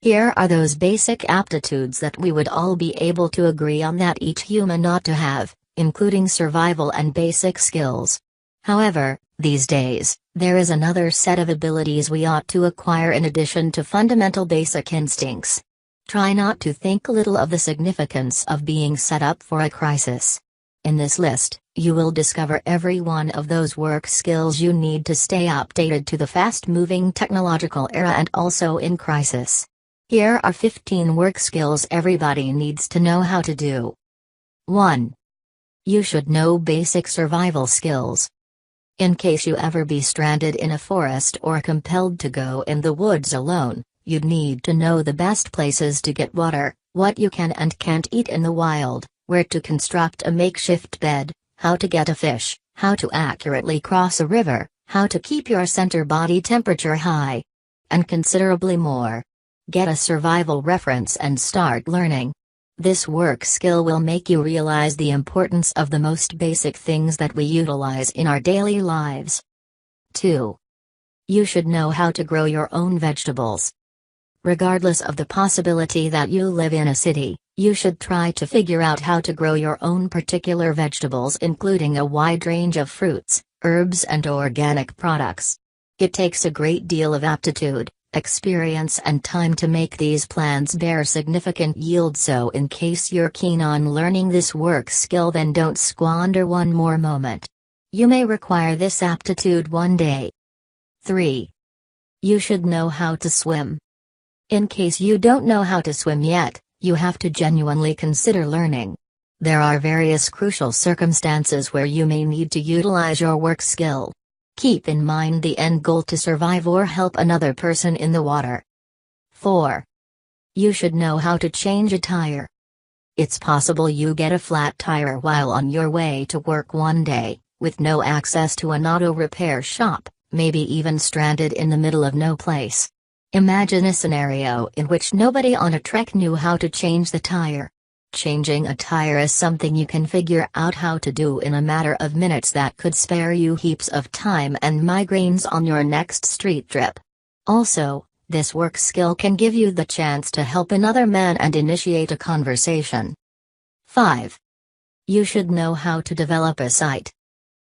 Here are those basic aptitudes that we would all be able to agree on that each human ought to have, including survival and basic skills. However, these days, there is another set of abilities we ought to acquire in addition to fundamental basic instincts. Try not to think little of the significance of being set up for a crisis. In this list, you will discover every one of those work skills you need to stay updated to the fast-moving technological era and also in crisis. Here are 15 work skills everybody needs to know how to do. 1. You should know basic survival skills. In case you ever be stranded in a forest or compelled to go in the woods alone, you'd need to know the best places to get water, what you can and can't eat in the wild, where to construct a makeshift bed, how to get a fish, how to accurately cross a river, how to keep your center body temperature high, and considerably more. Get a survival reference and start learning. This work skill will make you realize the importance of the most basic things that we utilize in our daily lives. 2. You should know how to grow your own vegetables. Regardless of the possibility that you live in a city, you should try to figure out how to grow your own particular vegetables, including a wide range of fruits, herbs and organic products. It takes a great deal of aptitude, experience and time to make these plants bear significant yield, so in case you're keen on learning this work skill, then don't squander one more moment. You may require this aptitude one day. 3. You should know how to swim. In case you don't know how to swim yet, you have to genuinely consider learning. There are various crucial circumstances where you may need to utilize your work skill. Keep in mind the end goal to survive or help another person in the water. 4. You should know how to change a tire. It's possible you get a flat tire while on your way to work one day, with no access to an auto repair shop, maybe even stranded in the middle of no place. Imagine a scenario in which nobody on a trek knew how to change the tire. Changing a tire is something you can figure out how to do in a matter of minutes that could spare you heaps of time and migraines on your next street trip. Also, this work skill can give you the chance to help another man and initiate a conversation. 5. You should know how to develop a site.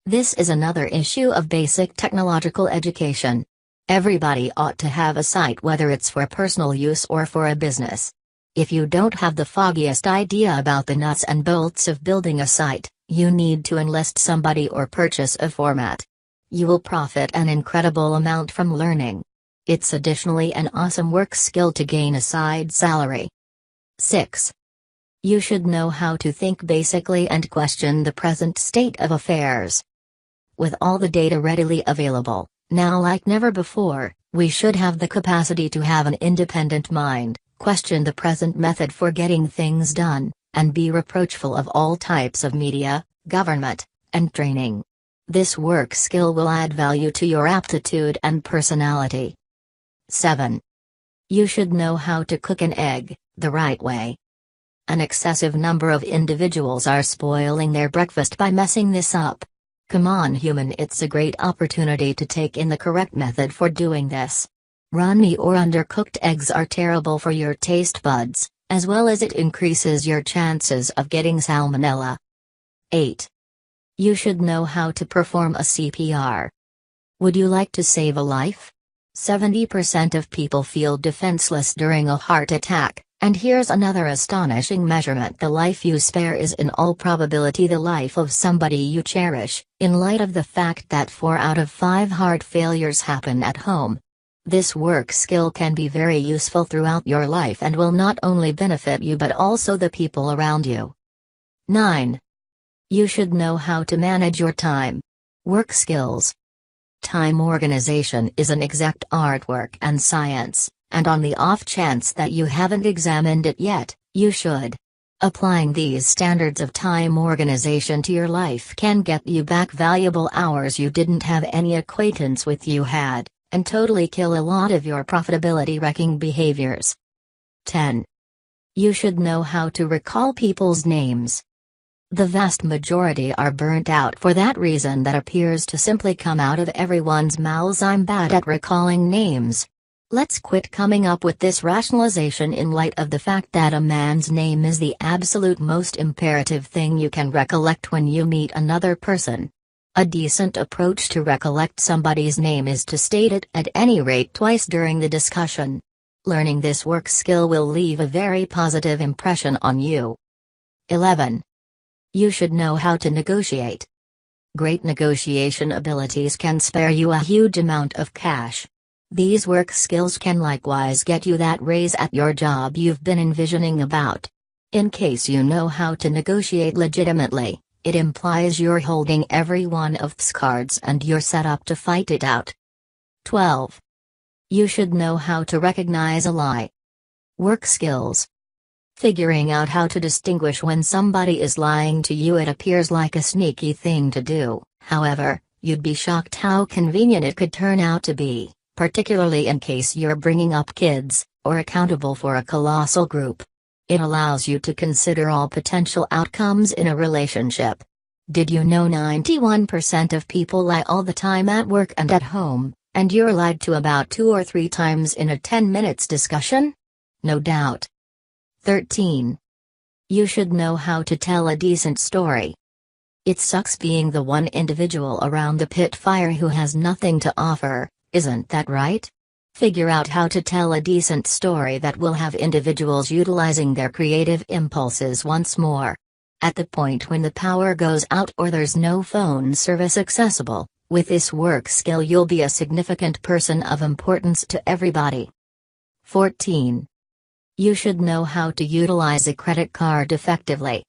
This is another issue of basic technological education. Everybody ought to have a site, whether it's for personal use or for a business. If you don't have the foggiest idea about the nuts and bolts of building a site, you need to enlist somebody or purchase a format. You will profit an incredible amount from learning. It's additionally an awesome work skill to gain a side salary. 6. You should know how to think basically and question the present state of affairs. With all the data readily available, now like never before, we should have the capacity to have an independent mind, question the present method for getting things done, and be reproachful of all types of media, government, and training. This work skill will add value to your aptitude and personality. 7. You should know how to cook an egg the right way. An excessive number of individuals are spoiling their breakfast by messing this up. Come on, human, it's a great opportunity to take in the correct method for doing this. Runny or undercooked eggs are terrible for your taste buds, as well as it increases your chances of getting salmonella. 8. You should know how to perform a CPR. Would you like to save a life? 70% of people feel defenseless during a heart attack, and here's another astonishing measurement: the life you spare is in all probability the life of somebody you cherish, in light of the fact that 4 out of 5 heart failures happen at home. This work skill can be very useful throughout your life and will not only benefit you but also the people around you. 9. You should know how to manage your time. Work skills. Time organization is an exact artwork and science, and on the off chance that you haven't examined it yet, you should. Applying these standards of time organization to your life can get you back valuable hours you didn't have any acquaintance with you had, and totally kill a lot of your profitability-wrecking behaviors. 10. You should know how to recall people's names. The vast majority are burnt out for that reason that appears to simply come out of everyone's mouths: I'm bad at recalling names. Let's quit coming up with this rationalization in light of the fact that a man's name is the absolute most imperative thing you can recollect when you meet another person. A decent approach to recollect somebody's name is to state it at any rate twice during the discussion. Learning this work skill will leave a very positive impression on you. 11. You should know how to negotiate. Great negotiation abilities can spare you a huge amount of cash. These work skills can likewise get you that raise at your job you've been envisioning about. In case you know how to negotiate legitimately, it implies you're holding every one of these cards and you're set up to fight it out. 12. You should know how to recognize a lie. Work skills. Figuring out how to distinguish when somebody is lying to you. It appears like a sneaky thing to do, however, you'd be shocked how convenient it could turn out to be, particularly in case you're bringing up kids, or accountable for a colossal group. It allows you to consider all potential outcomes in a relationship. Did you know 91% of people lie all the time at work and at home, and you're lied to about 2 or 3 times in a 10 minutes discussion? No doubt. 13. You should know how to tell a decent story. It sucks being the one individual around the pit fire who has nothing to offer, isn't that right? Figure out how to tell a decent story that will have individuals utilizing their creative impulses once more. At the point when the power goes out or there's no phone service accessible, with this work skill you'll be a significant person of importance to everybody. 14. You should know how to utilize a credit card effectively.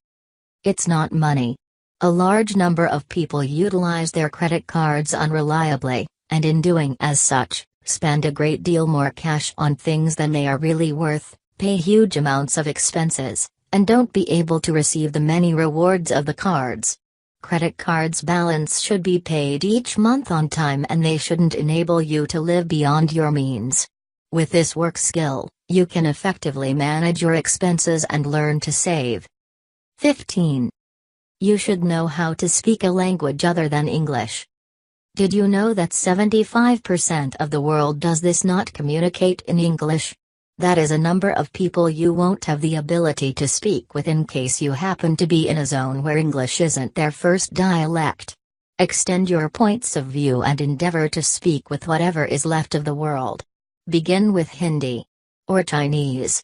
It's not money. A large number of people utilize their credit cards unreliably, and in doing as such, spend a great deal more cash on things than they are really worth, pay huge amounts of expenses, and don't be able to receive the many rewards of the cards. Credit cards' balance should be paid each month on time and they shouldn't enable you to live beyond your means. With this work skill, you can effectively manage your expenses and learn to save. 15. You should know how to speak a language other than English. Did you know that 75% of the world does this not communicate in English? That is a number of people you won't have the ability to speak with in case you happen to be in a zone where English isn't their first dialect. Extend your points of view and endeavor to speak with whatever is left of the world. Begin with Hindi. Or Chinese.